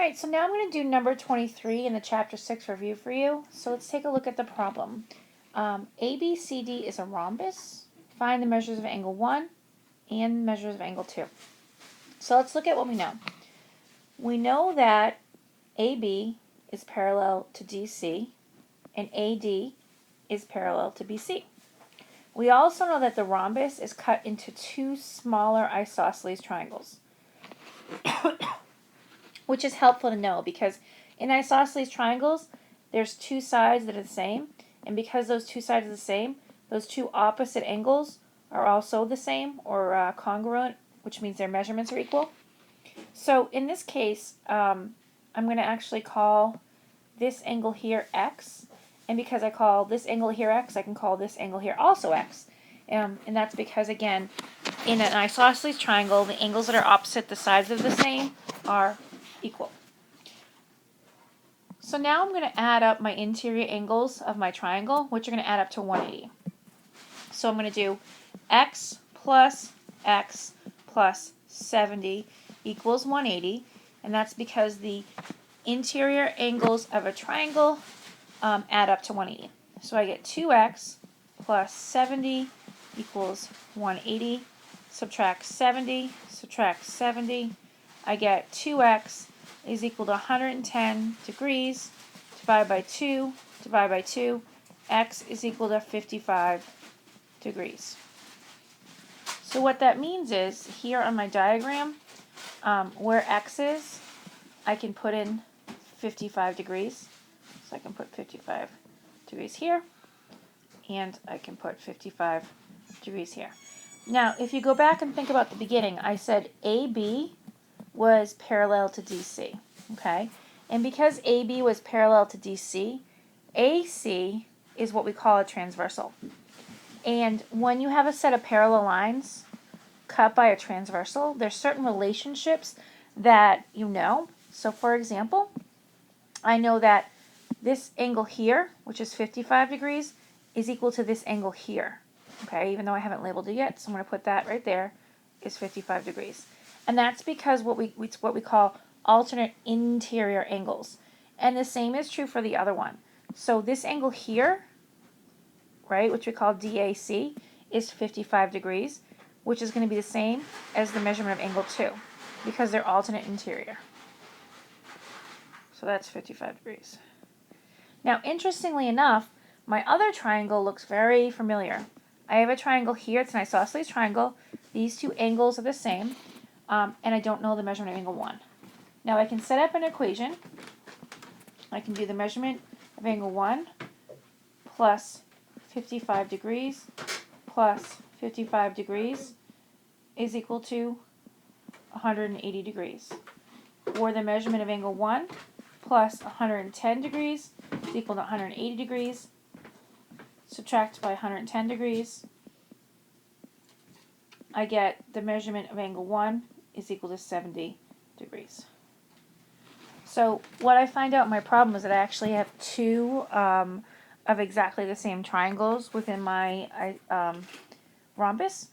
Alright, so now I'm going to do number 23 in the chapter 6 review for you. So let's take a look at the problem. ABCD is a rhombus. Find the measures of angle 1 and the measures of angle 2. So let's look at what we know. We know that AB is parallel to DC and AD is parallel to BC. We also know that the rhombus is cut into two smaller isosceles triangles, which is helpful to know because in isosceles triangles, there's two sides that are the same, and because those two sides are the same, those two opposite angles are also the same or congruent, which means their measurements are equal. So in this case, I'm going to actually call this angle here x, and because I call this angle here x, I can call this angle here also x. And that's because, again, in an isosceles triangle, the angles that are opposite the sides of the same are equal. So now I'm going to add up my interior angles of my triangle, which are going to add up to 180. So I'm going to do x plus 70 equals 180, and that's because the interior angles of a triangle add up to 180. So I get 2x plus 70 equals 180. Subtract 70, I get 2x is equal to 110 degrees, divide by 2, x is equal to 55 degrees. So what that means is, here on my diagram, where x is, I can put in 55 degrees. So I can put 55 degrees here, and I can put 55 degrees here. Now, if you go back and think about the beginning, I said AB was parallel to DC, okay? And because AB was parallel to DC, AC is what we call a transversal. And when you have a set of parallel lines cut by a transversal, there's certain relationships that you know. So for example, I know that this angle here, which is 55 degrees, is equal to this angle here. Okay, even though I haven't labeled it yet, so I'm going to put that right there, is 55 degrees. And that's because what we call alternate interior angles. And the same is true for the other one. So this angle here, right, which we call DAC, is 55 degrees, which is going to be the same as the measurement of angle 2, because they're alternate interior. So that's 55 degrees. Now, interestingly enough, my other triangle looks very familiar. I have a triangle here, it's an isosceles triangle. These two angles are the same, and I don't know the measurement of angle 1. Now I can set up an equation. I can do the measurement of angle 1 plus 55 degrees plus 55 degrees is equal to 180 degrees. Or the measurement of angle 1 plus 110 degrees is equal to 180 degrees. Subtract by 110 degrees. I get the measurement of angle 1 is equal to 70 degrees. So what I find out in my problem is that I actually have two of exactly the same triangles within my rhombus.